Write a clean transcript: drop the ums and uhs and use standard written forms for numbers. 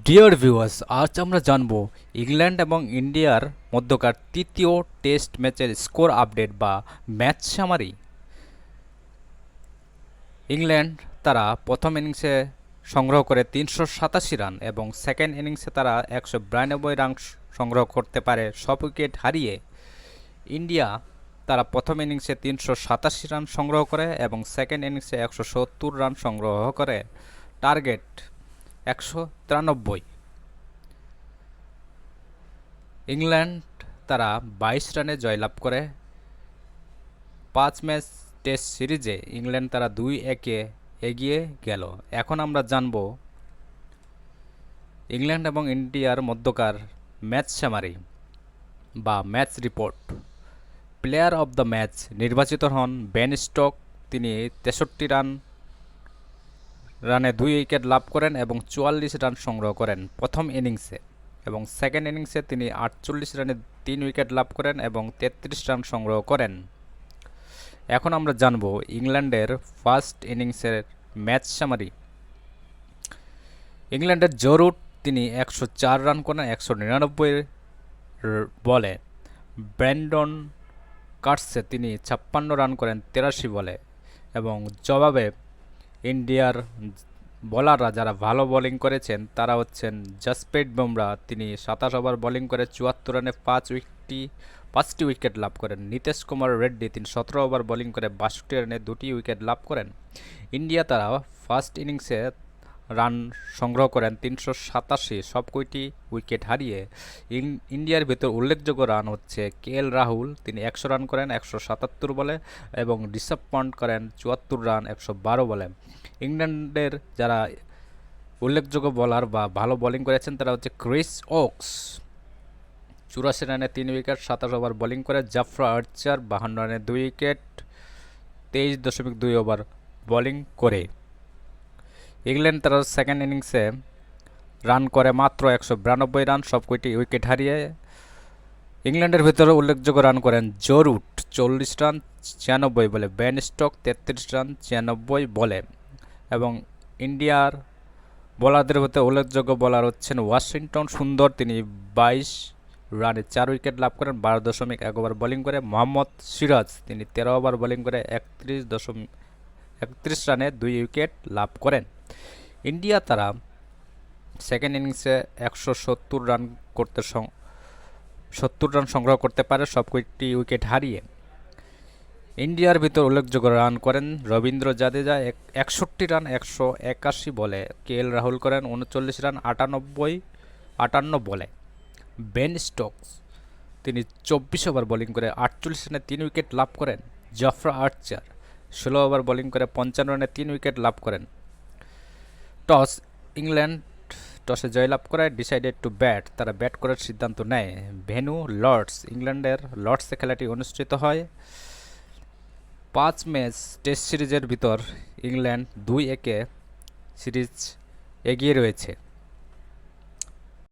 Dear viewers, আজ আমরা জানব ইংল্যান্ড এবং ইন্ডিয়ার মধ্যকার তৃতীয় টেস্ট ম্যাচের স্কোর আপডেট বা ম্যাচ সামারি। ইংল্যান্ড তারা প্রথম ইনিংসে সংগ্রহ করে ৩৮৭ রান এবং সেকেন্ড ইনিংসে তারা ১৯২ রান সংগ্রহ করতে পারে সব উইকেট হারিয়ে। ইন্ডিয়া তারা প্রথম ইনিংসে ৩৮৭ রান সংগ্রহ করে এবং সেকেন্ড ইনিংসে ১৭০ রান সংগ্রহ করে। টার্গেট ১৯৩। ইংল্যান্ড তারা ২২ রানে জয়লাভ করে। ৫ ম্যাচ টেস্ট সিরিজে ইংল্যান্ড তারা ২-১-এ এগিয়ে গেল। এখন আমরা জানব ইংল্যান্ড এবং ইন্ডিয়ার মধ্যকার ম্যাচ সামারি বা match report. Player of the match নির্বাচিত হন বেন স্টোক। তিনি ৬৩ রানে ২ উইকেট লাভ করেন এবং ৪৪ রান সংগ্রহ করেন প্রথম ইনিংসে, এবং সেকেন্ড ইনিংসে তিনি ৪৮ রানে ৩ উইকেট লাভ করেন এবং ৩৩ রান সংগ্রহ করেন। এখন আমরা জানব ইংল্যান্ডের ফার্স্ট ইনিংসের ম্যাচ সামারি। ইংল্যান্ডের জো রুট তিনি ১০৪ রান করেন ১৯৯ বলে। ব্র্যান্ডন কার্টসে তিনি ৫৬ রান করেন ৮৩ বলে। এবং জবাবে ইন্ডিয়ার বোলাররা যারা ভালো বোলিং করেছেন তারা হচ্ছেন জসপ্রীত বুমরা, তিনি ২৭ ওভার বোলিং করে ৭৪ রানে ৫টি উইকেট লাভ করেন। নীতিশ কুমার রেড্ডি তিনি ১৭ ওভার বোলিং করে ৬২ রানে ২টি উইকেট লাভ করেন। ইন্ডিয়া তারা ফার্স্ট ইনিংসে রান সংগ্রহ করেন ৩৮৭, সবকটি উইকেট হারিয়ে। ইন্ডিয়ার ভিতর উল্লেখযোগ্য রান হচ্ছে KL রাহুল, তিনি ১০০ রান করেন ১৭৭ বলে এবং ঋষভ পন্ট করেন ৭৪ রান ১১২ বলে। ইংল্যান্ডের যারা উল্লেখযোগ্য বোলার বা ভালো বোলিং করেছেন তারা হচ্ছে ক্রিস ওকস, ৮৪ রানে ৩ উইকেট ২৭ ওভার বোলিং করে। জাফরা আর্চার ৫২ রানে ২ উইকেট ২৩.২ ওভার বোলিং করে। ইংল্যান্ড তারা সেকেন্ড ইনিংসে রান করে মাত্র ১৯২ রান, সবকটি উইকেট হারিয়ে। ইংল্যান্ডের ভিতরে উল্লেখযোগ্য রান করেন জো রুট ৪০ রান ৯৬ বলে, বেন স্টোক ৩৩ রান ৯৬ বলে। এবং ইন্ডিয়ার বোলারদের ভিতরে উল্লেখযোগ্য বোলার হচ্ছেন ওয়াশিংটন সুন্দর, তিনি ২২ রানে ৪ উইকেট লাভ করেন ১২.১ ওভার বোলিং করে। মোহাম্মদ সিরাজ তিনি ১৩ ওভার বোলিং করে ৩১ রানে ২ উইকেট লাভ করেন। ইন্ডিয়া তারা সেকেন্ড ইনিংসে ১৭০ রান ৭০ রান সংগ্রহ করতে পারে সবকটি উইকেট হারিয়ে। ইন্ডিয়ার ভিতর উল্লেখযোগ্য রান করেন রবীন্দ্র জাদেজা ৬১ রান ১৮১ বলে। KL রাহুল করেন ৩৯ রান ৫৮ বলে। বেন স্টোকস তিনি ২৪ ওভার বোলিং করে ৪৮ রানে ৩ উইকেট লাভ করেন। জাফরা আর্চার ১৬ ওভার বোলিং করে ৫৫ রানে ৩ উইকেট লাভ করেন। ইংল্যান্ড টসে জয়লাভ করে ডিসাইডেড টু ব্যাট, তারা ব্যাট করার সিদ্ধান্ত নেয়। ভেন্যু লর্ডস, ইংল্যান্ডের লর্ডসে খেলাটি অনুষ্ঠিত হয়। ৫ ম্যাচ টেস্ট সিরিজের ভিতর ইংল্যান্ড ২-১-এ সিরিজ এগিয়ে রয়েছে।